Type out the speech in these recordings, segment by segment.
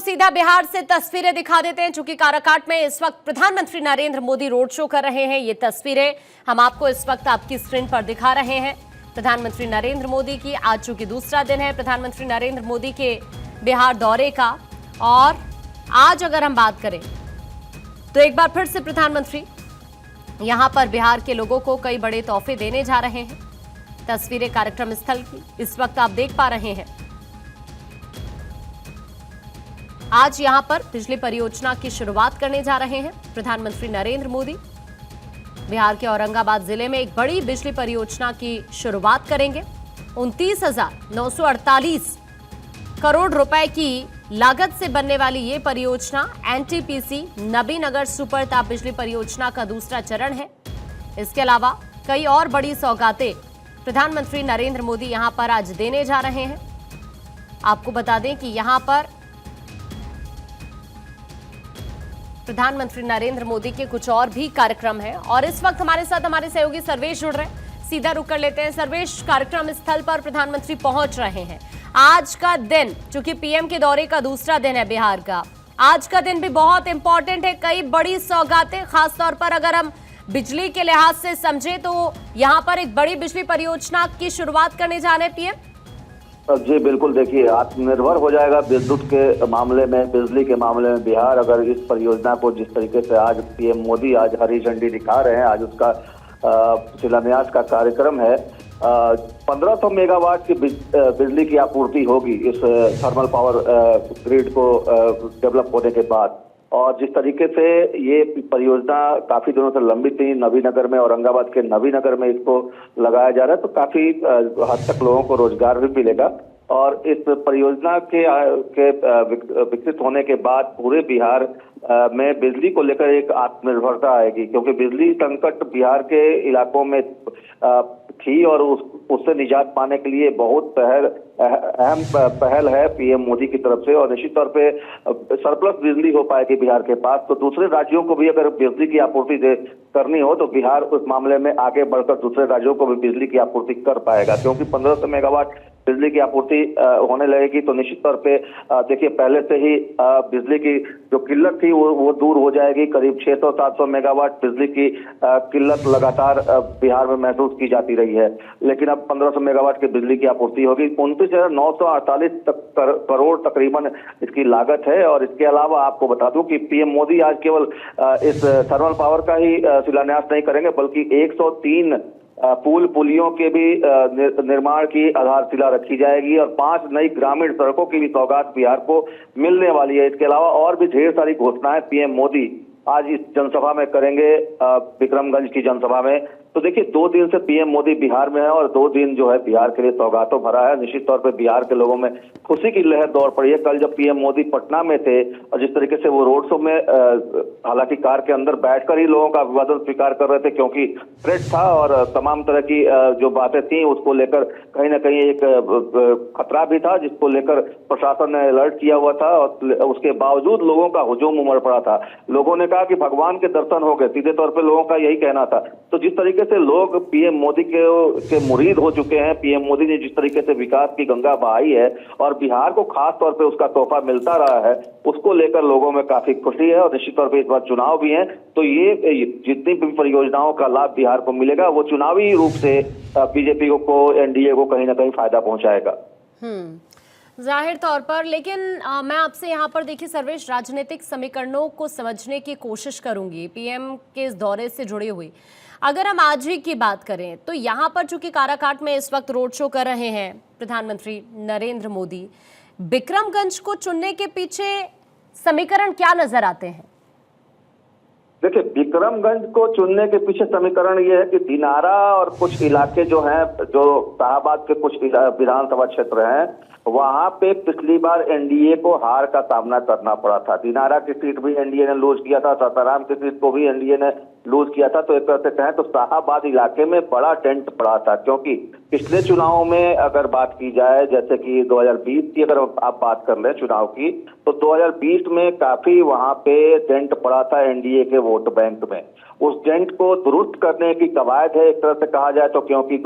सीधा बिहार से तस्वीरें दिखा देते हैं, चूंकि काराकाट में इस वक्त प्रधानमंत्री नरेंद्र मोदी रोड शो कर रहे हैं। ये तस्वीरें हम आपको इस वक्त आपकी स्क्रीन पर दिखा रहे हैं। प्रधानमंत्री नरेंद्र मोदी की आज चूंकि दूसरा दिन है प्रधानमंत्री नरेंद्र मोदी के बिहार दौरे का, और आज अगर हम बात करें तो एक बार फिर से प्रधानमंत्री यहां पर बिहार के लोगों को कई बड़े तोहफे देने जा रहे हैं। तस्वीरें कार्यक्रम स्थल की इस वक्त आप देख पा रहे हैं। आज यहां पर बिजली परियोजना की शुरुआत करने जा रहे हैं प्रधानमंत्री नरेंद्र मोदी। बिहार के औरंगाबाद जिले में एक बड़ी बिजली परियोजना की शुरुआत करेंगे। 29,948 करोड़ रुपए की लागत से बनने वाली ये परियोजना एनटीपीसी नबीनगर सुपर ताप बिजली परियोजना का दूसरा चरण है। इसके अलावा कई और बड़ी सौगातें प्रधानमंत्री नरेंद्र मोदी यहां पर आज देने जा रहे हैं। आपको बता दें कि यहां पर प्रधानमंत्री नरेंद्र मोदी के कुछ और भी कार्यक्रम हैं, और इस वक्त हमारे साथ हमारे सहयोगी सर्वेश जुड़ रहे हैं। सीधा रुक कर लेते हैं। सर्वेश, कार्यक्रम स्थल पर प्रधानमंत्री पहुंच रहे हैं। आज का दिन चूंकि पीएम के दौरे का दूसरा दिन है बिहार का, आज का दिन भी बहुत इंपॉर्टेंट है। कई बड़ी सौगातें, खासतौर पर अगर हम बिजली के लिहाज से समझे तो यहाँ पर एक बड़ी बिजली परियोजना की शुरुआत करने जा रहे हैं पीएम। जी बिल्कुल, देखिए आत्मनिर्भर हो जाएगा विद्युत के मामले में, बिजली के मामले में बिहार, अगर इस परियोजना को जिस तरीके से आज पीएम मोदी आज हरी झंडी दिखा रहे हैं। आज उसका शिलान्यास का कार्यक्रम है। 1500 मेगावाट की बिजली की आपूर्ति होगी इस थर्मल पावर ग्रिड को डेवलप होने के बाद। और जिस तरीके से ये परियोजना काफी दिनों से लंबित थी, नबीनगर में, औरंगाबाद के नबीनगर में इसको लगाया जा रहा है, तो काफी हद तक लोगों को रोजगार भी मिलेगा। और इस परियोजना के विकसित होने के बाद पूरे बिहार में बिजली को लेकर एक आत्मनिर्भरता आएगी, क्योंकि बिजली संकट बिहार के इलाकों में थी और उससे निजात पाने के लिए बहुत अहम पहल है पीएम मोदी की तरफ से। और निश्चित तौर पे सरप्लस बिजली हो पाएगी बिहार के पास, तो दूसरे राज्यों को भी अगर बिजली की आपूर्ति करनी हो तो बिहार उस मामले में आगे बढ़कर दूसरे राज्यों को भी बिजली की आपूर्ति कर पाएगा, क्योंकि 1500 मेगावाट बिजली की आपूर्ति होने लगेगी तो निश्चित तौर पे देखिए पहले से ही बिजली की जो किल्लत थी वो दूर हो जाएगी। करीब 600-700 मेगावाट बिजली की किल्लत लगातार बिहार में महसूस की जाती रही है, लेकिन अब 1500 मेगावाट की बिजली की आपूर्ति होगी। 29,948 करोड़ तकरीबन इसकी लागत है। और इसके अलावा आपको बता दूं कि पीएम मोदी आज केवल इस थर्मल पावर का ही शिलान्यास नहीं करेंगे, बल्कि 103 पुल पुलियों के भी निर्माण की आधारशिला रखी जाएगी और 5 नई ग्रामीण सड़कों की भी सौगात बिहार को मिलने वाली है। इसके अलावा और भी ढेर सारी घोषणाएं पीएम मोदी आज इस जनसभा में करेंगे, विक्रमगंज की जनसभा में। तो देखिए 2 दिन से पीएम मोदी बिहार में है और 2 दिन जो है बिहार के लिए सौगातों भरा है। निश्चित तौर पे बिहार के लोगों में खुशी की लहर दौड़ पड़ी है। कल जब पीएम मोदी पटना में थे और जिस तरीके से वो रोड शो में हालांकि कार के अंदर बैठकर ही लोगों का अभिवादन स्वीकार कर रहे थे, क्योंकि थ्रेट था और तमाम तरह की जो बातें थी उसको लेकर कहीं ना कहीं एक खतरा भी था, जिसको लेकर प्रशासन ने अलर्ट किया हुआ था। और उसके बावजूद लोगों का हुजूम उमड़ पड़ा था। लोगों ने कहा कि भगवान के दर्शन हो गए, सीधे तौर पर लोगों का यही कहना था। तो जिस तरीके से लोग पीएम मोदी के मुरीद हो चुके हैं, पीएम मोदी ने जिस तरीके से विकास की गंगा बहाई है और बिहार को खास तौर पे उसका तोहफा मिलता रहा है, उसको लेकर लोगों में काफी खुशी है। और निश्चित तौर पे इस बार चुनाव भी है, तो ये जितनी भी परियोजनाओं का लाभ बिहार को मिलेगा वो चुनावी रूप से बीजेपी को, एनडीए को कहीं ना कहीं फायदा पहुंचाएगा। जाहिर तौर पर। लेकिन मैं आपसे यहाँ पर देखिए सर्वेश, राजनीतिक समीकरणों को समझने की कोशिश करूंगी पीएम के इस दौरे से जुड़ी हुई। अगर हम आज ही की बात करें तो यहाँ पर चूंकि काराकाट में इस वक्त रोड शो कर रहे हैं प्रधानमंत्री नरेंद्र मोदी, विक्रमगंज को चुनने के पीछे समीकरण क्या नजर आते हैं? देखिए विक्रमगंज को चुनने के पीछे समीकरण ये है कि दिनारा और कुछ इलाके जो हैं, जो शाहबाद के कुछ विधानसभा क्षेत्र हैं, वहां पे पिछली बार एनडीए को हार का सामना करना पड़ा था। दिनारा की सीट भी एनडीए ने लूज किया था, सासाराम की सीट को भी एनडीए ने लूज किया था। तो एक तरह से कहें तो शाहबाद इलाके में बड़ा टेंट पड़ा था, क्योंकि पिछले चुनाव में अगर बात की जाए, जैसे कि 2020 की अगर आप बात कर लें चुनाव की, तो 2020 में काफी वहां पे टेंट पड़ा था एनडीए के वोट बैंक में। उस टेंट को दुरुस्त करने की कवायद है एक तरह से कहा जाए तो, क्योंकि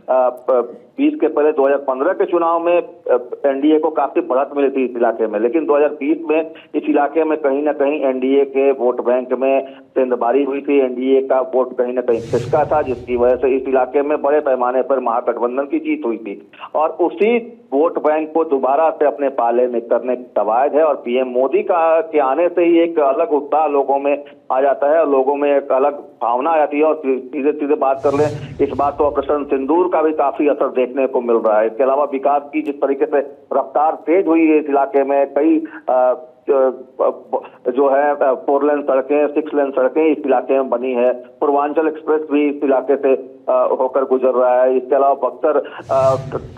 2020 के पहले 2015 के चुनाव में एनडीए को काफी बढ़त मिली थी इस इलाके में, लेकिन 2020 में इस इलाके में कहीं ना कहीं एनडीए के वोट बैंक में सेंधमारी हुई थी। एनडीए का वोट कहीं ना कहीं खिसका था, जिसकी वजह से इस इलाके में बड़े पैमाने पर महागठबंधन की जीत हुई थी। और उसी वोट बैंक को दोबारा से अपने पाले में करने की कवायद है और पीएम मोदी के आने से ही एक अलग उत्साह लोगों में आ जाता है और लोगों में एक अलग भावना आ जाती है। और सीधे सीधे बात कर लें, इस बार तो ऑपरेशन सिंदूर का भी काफी असर देखने को मिल रहा है। इसके अलावा विकास की जिस तरीके से रफ्तार तेज हुई है इस इलाके में, कई जो है 4 लेन सड़कें, 6 लेन सड़कें इस इलाके में बनी है। पूर्वांचल एक्सप्रेस भी इस इलाके से होकर गुजर रहा है। इसके अलावा बक्सर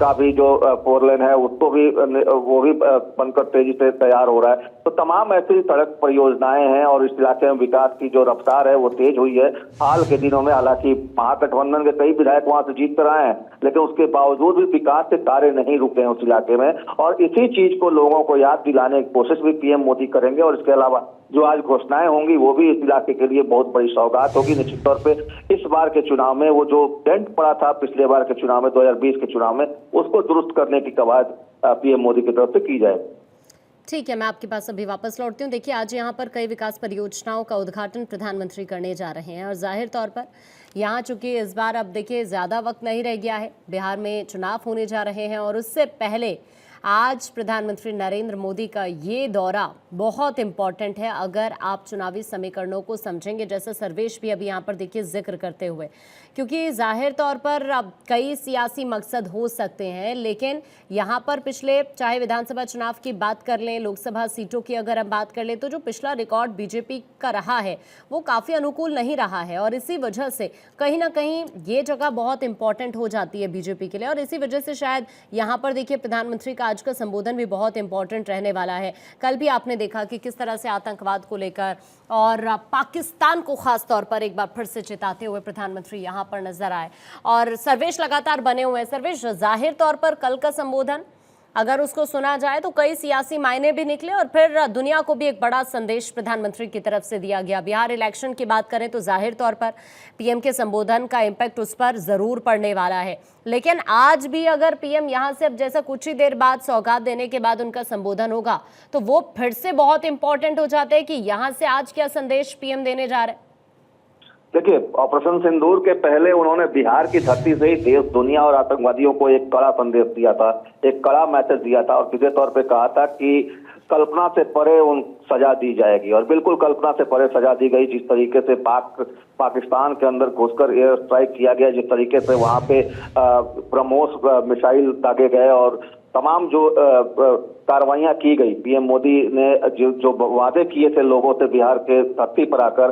का भी जो 4 लेन है उसको भी वो भी बनकर तेजी से तैयार हो रहा है। तो तमाम ऐसी सड़क परियोजनाएं हैं और इस इलाके में विकास की जो रफ्तार है वो तेज हुई है हाल के दिनों में। हालांकि महागठबंधन के कई विधायक वहां से जीत कर आए हैं, लेकिन उसके बावजूद भी विकास के कार्य नहीं रुके हैं उस इलाके में। और इसी चीज को लोगों को याद दिलाने की कोशिश भी पीएम मोदी करेंगे। और इसके अलावा जो आज घोषणाएं होंगी वो भी इस इलाके के लिए बहुत बड़ी सौगात होगी। निश्चित तौर पे इस बार के चुनाव में वो जो डेंट पड़ा था पिछले बार के चुनाव में, 2020 के चुनाव में, उसको दुरुस्त करने की कवायद पीएम मोदी की तरफ से की जाए। ठीक है, मैं आपके पास अभी वापस लौटती हूँ। देखिए, आज यहाँ पर कई विकास परियोजनाओं का उद्घाटन प्रधानमंत्री करने जा रहे हैं और जाहिर तौर पर यहाँ चूंकि इस बार अब देखिए ज़्यादा वक्त नहीं रह गया है, बिहार में चुनाव होने जा रहे हैं और उससे पहले आज प्रधानमंत्री नरेंद्र मोदी का ये दौरा बहुत इंपॉर्टेंट है अगर आप चुनावी समीकरणों को समझेंगे, जैसा सर्वेश भी अभी यहाँ पर देखिए जिक्र करते हुए, क्योंकि जाहिर तौर पर अब कई सियासी मकसद हो सकते हैं, लेकिन यहाँ पर पिछले चाहे विधानसभा चुनाव की बात कर लें, लोकसभा सीटों की अगर हम बात कर लें, तो जो पिछला रिकॉर्ड बीजेपी का रहा है वो काफ़ी अनुकूल नहीं रहा है और इसी वजह से कहीं ना कहीं ये जगह बहुत इंपॉर्टेंट हो जाती है बीजेपी के लिए। और इसी वजह से शायद यहाँ पर देखिए प्रधानमंत्री का आज का संबोधन भी बहुत इंपॉर्टेंट रहने वाला है। कल भी आपने देखा कि किस तरह से आतंकवाद को लेकर और पाकिस्तान को खास तौर पर एक बार फिर से चिताते हुए प्रधानमंत्री यहां पर नजर आए और सर्वेश लगातार बने हुए हैं। सर्वेश, जाहिर तौर पर कल का संबोधन अगर उसको सुना जाए तो कई सियासी मायने भी निकले और फिर दुनिया को भी एक बड़ा संदेश प्रधानमंत्री की तरफ से दिया गया। बिहार इलेक्शन की बात करें तो जाहिर तौर पर पीएम के संबोधन का इम्पैक्ट उस पर जरूर पड़ने वाला है, लेकिन आज भी अगर पीएम यहां से अब जैसा कुछ ही देर बाद सौगात देने के बाद उनका संबोधन होगा तो वो फिर से बहुत इंपॉर्टेंट हो जाता है कि यहां से आज क्या संदेश पीएम देने जा रहे हैं। देखिए, ऑपरेशन सिंदूर के पहले उन्होंने बिहार की धरती से ही देश, दुनिया और आतंकवादियों को एक कड़ा संदेश दिया था, एक कड़ा मैसेज दिया था और सीधे तौर पे कहा था कि कल्पना से परे उन सजा दी जाएगी। और बिल्कुल कल्पना से परे सजा दी गई। जिस तरीके से पाकिस्तान के अंदर घुसकर एयर स्ट्राइक किया गया, जिस तरीके से वहां पे ब्रह्मोस मिसाइल दागे गए और तमाम जो कार्रवाइयां की गई, पीएम मोदी ने जो वादे किए थे लोगों से बिहार के धरती पर आकर,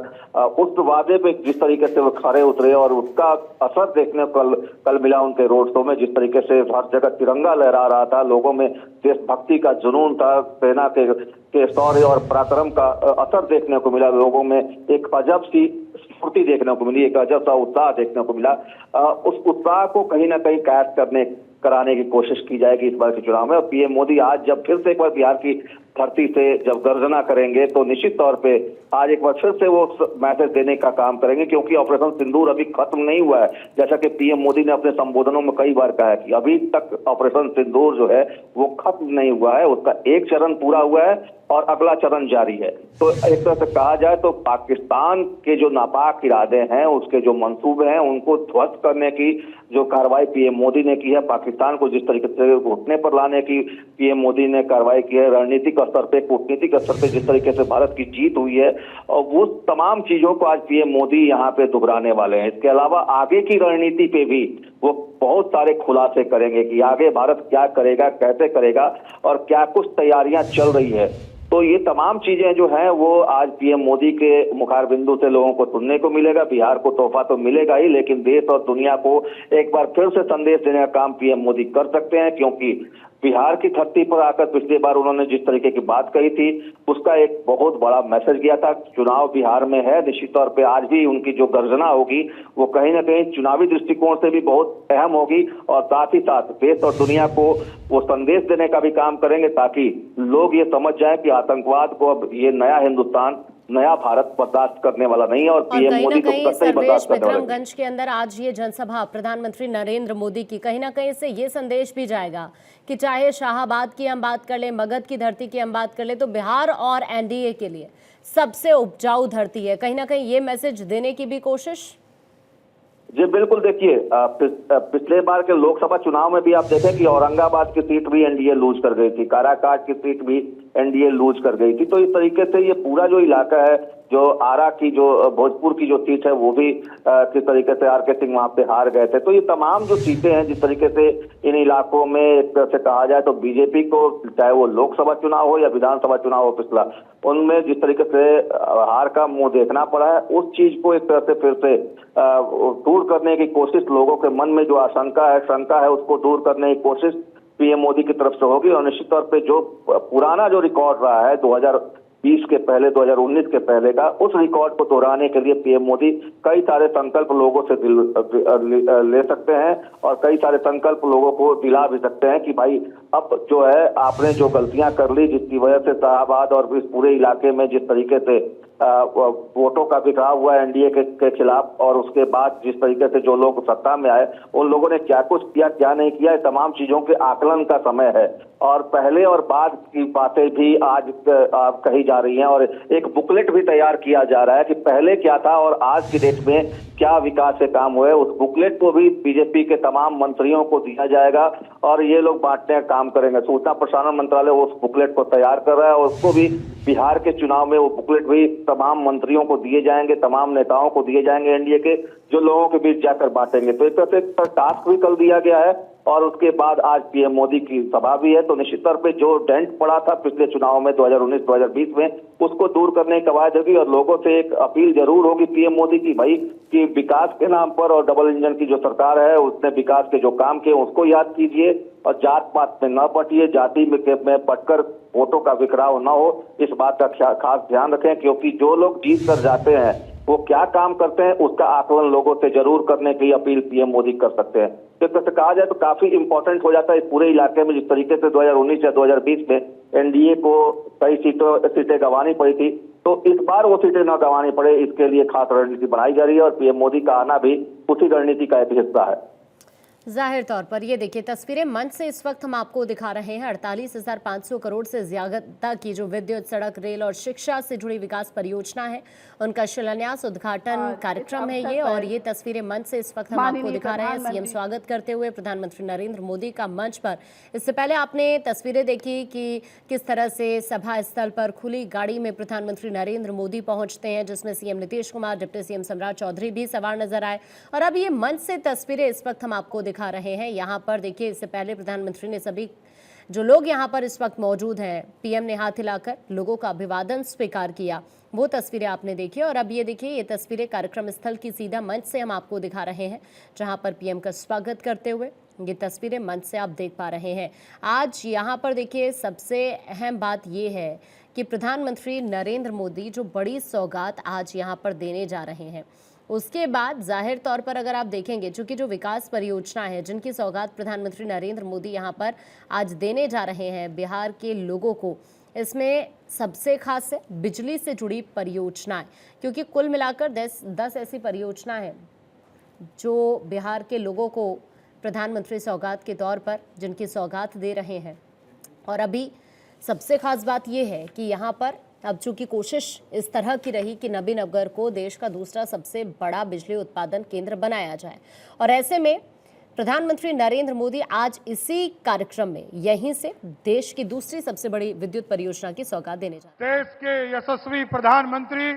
उस वादे पे जिस तरीके से वो खरे उतरे और उसका असर देखने को कल मिला उनके रोड शो में। जिस तरीके से हर जगह तिरंगा लहरा रहा था, लोगों में देशभक्ति का जुनून था, सेना के शौर्य और पराक्रम का असर देखने को मिला, लोगों में एक अजब सी स्फूर्ति देखने को मिली, एक अजब सा उत्साह देखने को मिला। उस उत्साह को कहीं ना कहीं कैद कराने की कोशिश की जाएगी इस बार के चुनाव में। और पीएम मोदी आज जब फिर से एक बार बिहार की धरती से जब गर्जना करेंगे तो निश्चित तौर पे आज एक बार फिर से वो मैसेज देने का काम करेंगे, क्योंकि ऑपरेशन सिंदूर अभी खत्म नहीं हुआ है। जैसा कि पीएम मोदी ने अपने संबोधनों में कई बार कहा है कि अभी तक ऑपरेशन सिंदूर जो है वो खत्म नहीं हुआ है, उसका एक चरण पूरा हुआ है और अगला चरण जारी है। तो एक तरह से कहा जाए तो पाकिस्तान के जो नापाक इरादे हैं, उसके जो मंसूबे हैं, उनको ध्वस्त करने की जो कार्रवाई पीएम मोदी ने की है, पाकिस्तान को जिस तरीके से घुटने पर लाने की पीएम मोदी ने कार्रवाई की है, रणनीतिक स्तर पे, कूटनीतिक स्तर पे जिस तरीके से भारत की जीत हुई है, और वो तमाम चीजों को आज पीएम मोदी यहाँ पे दोहराने वाले हैं। इसके अलावा आगे की रणनीति पे भी वो बहुत सारे खुलासे करेंगे कि आगे भारत क्या करेगा, कैसे करेगा और क्या कुछ तैयारियां चल रही है। तो ये तमाम चीजें जो हैं वो आज पीएम मोदी के मुखार बिंदु से लोगों को सुनने को मिलेगा। बिहार को तोहफा तो मिलेगा ही, लेकिन देश और दुनिया को एक बार फिर से संदेश देने का काम पीएम मोदी कर सकते हैं, क्योंकि बिहार की धरती पर आकर पिछली बार उन्होंने जिस तरीके की बात कही थी उसका एक बहुत बड़ा मैसेज गया था। चुनाव बिहार में है, निश्चित तौर पे आज भी उनकी जो गर्जना होगी वो कहीं ना कहीं चुनावी दृष्टिकोण से भी बहुत अहम होगी और साथ ही साथ देश और दुनिया को वो संदेश देने का भी काम करेंगे, ताकि लोग ये समझ जाए कि आतंकवाद को अब ये नया हिंदुस्तान नया भारत बर्दाश्त करने वाला नहीं है और और पीएम कहीं ना मोदी तो कहीं कतई सर्वेश बर्दाश्त करने वाला नहीं। विक्रमगंज के अंदर आज ये जनसभा प्रधानमंत्री नरेंद्र मोदी की, कहीं ना कहीं से ये संदेश भी जाएगा कि चाहे शाहाबाद की हम बात कर ले, मगध की धरती की हम बात कर ले, तो बिहार और एनडीए के लिए सबसे उपजाऊ धरती है। कहीं ना कहीं ये मैसेज देने की भी कोशिश। जी बिल्कुल, देखिए पिछले बार के लोकसभा चुनाव में भी आप देखें कि औरंगाबाद की सीट भी एनडीए लूज कर गई थी, काराकाट की सीट भी एनडीए लूज कर गई थी। तो इस तरीके से ये पूरा जो इलाका है, जो आरा की, जो भोजपुर की जो सीट है, वो भी किस तरीके से आरके सिंह वहां पे हार गए थे। तो ये तमाम जो सीटें हैं, जिस तरीके से इन इलाकों में एक तरह से कहा जाए तो बीजेपी को, चाहे वो लोकसभा चुनाव हो या विधानसभा चुनाव हो पिछला, उनमें जिस तरीके से हार का मुंह देखना पड़ा है, उस चीज को एक तरह से फिर से दूर करने की कोशिश, लोगों के मन में जो आशंका है, शंका है, उसको दूर करने की कोशिश पीएम मोदी की तरफ से होगी। और निश्चित तौर पे जो पुराना जो रिकॉर्ड रहा है 2020 के पहले, 2019 के पहले का, उस रिकॉर्ड को दोहराने के लिए पीएम मोदी कई सारे संकल्प लोगों से ले सकते हैं और कई सारे संकल्प लोगों को दिला भी सकते हैं कि भाई अब जो है आपने जो गलतियां कर ली, जिसकी वजह से शाहाबाद और इस पूरे इलाके में जिस तरीके से वोटों का बिखराव हुआ एनडीए के खिलाफ, और उसके बाद जिस तरीके से जो लोग सत्ता में आए उन लोगों ने क्या कुछ किया, क्या नहीं किया, तमाम चीजों के आकलन का समय है। और पहले और बाद की बातें भी आज कही जा रही हैं और एक बुकलेट भी तैयार किया जा रहा है कि पहले क्या था और आज की डेट में क्या विकास के काम हुए। उस बुकलेट को भी बीजेपी के तमाम मंत्रियों को दिया जाएगा और ये लोग बांटने का काम करेंगे। सूचना प्रसारण मंत्रालय उस बुकलेट को तैयार कर रहा है और उसको भी बिहार के चुनाव में वो बुकलेट भी तमाम मंत्रियों को दिए जाएंगे, तमाम नेताओं को दिए जाएंगे एनडीए के, जो लोगों के बीच जाकर बांटेंगे। तो एक तरह से टास्क भी कल दिया गया है और उसके बाद आज पीएम मोदी की सभा भी है। तो निश्चित तौर पे जो डेंट पड़ा था पिछले चुनाव में 2019-2020 में, उसको दूर करने की कवायद होगी और लोगों से एक अपील जरूर होगी पीएम मोदी की, भाई कि विकास के नाम पर और डबल इंजन की जो सरकार है उसने विकास के जो काम किए उसको याद कीजिए और जात पात में न बटिए, जाति में पटकर वोटों का बिखराव न हो, इस बात का खास ध्यान रखें। क्योंकि जो लोग जीत कर जाते हैं वो क्या काम करते हैं उसका आकलन लोगों से जरूर करने की अपील पीएम मोदी कर सकते हैं। तो एक तरह से कहा जाए तो काफी इंपॉर्टेंट हो जाता है इस पूरे इलाके में। जिस तरीके से 2019 या 2020 में एनडीए को कई सीटें गंवानी पड़ी थी, तो इस बार वो सीटें न गंवानी पड़े, इसके लिए खास रणनीति बनाई जा रही है और पीएम मोदी का आना भी उसी रणनीति का एक हिस्सा है। जाहिर तौर पर ये देखिए तस्वीरें मंच से इस वक्त हम आपको दिखा रहे हैं। 48,500 करोड़ से ज्यादा की जो विद्युत, सड़क, रेल और शिक्षा से जुड़ी विकास परियोजना है, उनका शिलान्यास उद्घाटन कार्यक्रम है ये। और ये तस्वीरें मंच से इस वक्त हम आपको दिखा रहे हैं। सीएम स्वागत करते हुए प्रधानमंत्री नरेंद्र मोदी का मंच पर। इससे पहले आपने तस्वीरें देखी कि किस तरह से सभा स्थल पर खुली गाड़ी में प्रधानमंत्री नरेंद्र मोदी पहुंचते हैं, जिसमें CM Nitish Kumar, deputy CM सम्राट चौधरी भी सवार नजर आए। और अब ये मंच से तस्वीरें इस वक्त हम आपको दिखा रहे हैं। यहाँ पर देखिए, इससे पहले प्रधानमंत्री ने सभी जो लोग यहाँ पर इस वक्त मौजूद हैं, पीएम ने हाथ हिलाकर लोगों का अभिवादन स्वीकार किया, वो तस्वीरें आपने देखी। और अब ये देखिए, ये तस्वीरें कार्यक्रम स्थल की सीधा मंच से हम आपको दिखा रहे हैं, जहाँ पर पीएम का स्वागत करते हुए ये तस्वीरें मंच से आप देख पा रहे हैं। आज यहाँ पर देखिए, सबसे अहम बात ये है कि प्रधानमंत्री नरेंद्र मोदी जो बड़ी सौगात आज यहाँ पर देने जा रहे हैं, उसके बाद जाहिर तौर पर अगर आप देखेंगे, चूंकि जो विकास परियोजना है जिनकी सौगात प्रधानमंत्री नरेंद्र मोदी यहाँ पर आज देने जा रहे हैं बिहार के लोगों को, इसमें सबसे खास है बिजली से जुड़ी परियोजनाएं। क्योंकि कुल मिलाकर 10 ऐसी परियोजना है जो बिहार के लोगों को प्रधानमंत्री सौगात के तौर पर जिनकी सौगात दे रहे हैं। और अभी सबसे खास बात यह है कि यहाँ पर अब चूंकि कोशिश इस तरह की रही कि नबीनगर को देश का दूसरा सबसे बड़ा बिजली उत्पादन केंद्र बनाया जाए, और ऐसे में प्रधानमंत्री नरेंद्र मोदी आज इसी कार्यक्रम में यहीं से देश की दूसरी सबसे बड़ी विद्युत परियोजना की सौगात देने जा रहे हैं। देश के यशस्वी प्रधानमंत्री,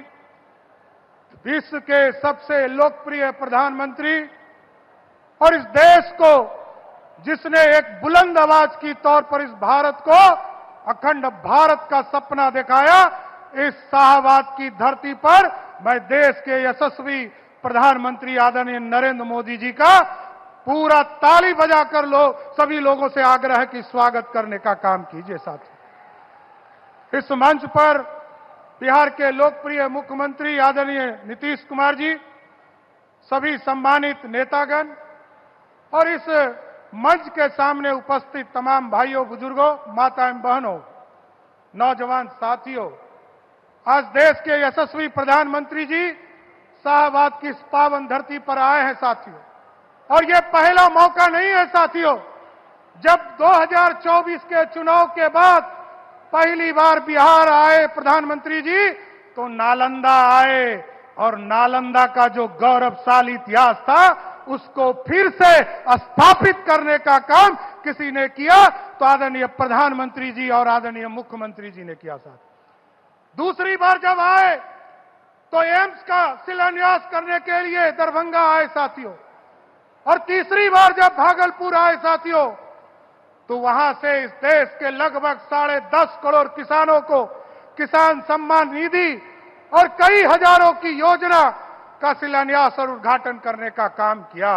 विश्व के सबसे लोकप्रिय प्रधानमंत्री और इस देश को जिसने एक बुलंद आवाज की तौर पर इस भारत को अखंड भारत का सपना दिखाया, इस शाहाबाद की धरती पर मैं देश के यशस्वी प्रधानमंत्री आदरणीय नरेंद्र मोदी जी का पूरा ताली बजाकर सभी लोगों से आग्रह की स्वागत करने का काम कीजिए। साथियों, इस मंच पर बिहार के लोकप्रिय मुख्यमंत्री आदरणीय नीतीश कुमार जी, सभी सम्मानित नेतागण और इस मंच के सामने उपस्थित तमाम भाइयों, बुजुर्गों, माताएं, बहनों, नौजवान साथियों, आज देश के यशस्वी प्रधानमंत्री जी शाहबाद की इस पावन धरती पर आए हैं साथियों। और ये पहला मौका नहीं है साथियों। जब 2024 के चुनाव के बाद पहली बार बिहार आए प्रधानमंत्री जी, तो नालंदा आए और नालंदा का जो गौरवशाली इतिहास था उसको फिर से स्थापित करने का काम किसी ने किया तो आदरणीय प्रधानमंत्री जी और आदरणीय मुख्यमंत्री जी ने किया साथ। दूसरी बार जब आए तो एम्स का शिलान्यास करने के लिए दरभंगा आए साथियों। और तीसरी बार जब भागलपुर आए साथियों, तो वहां से इस देश के लगभग 10.5 करोड़ किसानों को किसान सम्मान निधि और कई हजारों की योजना का शिलान्यास और उद्घाटन करने का काम किया।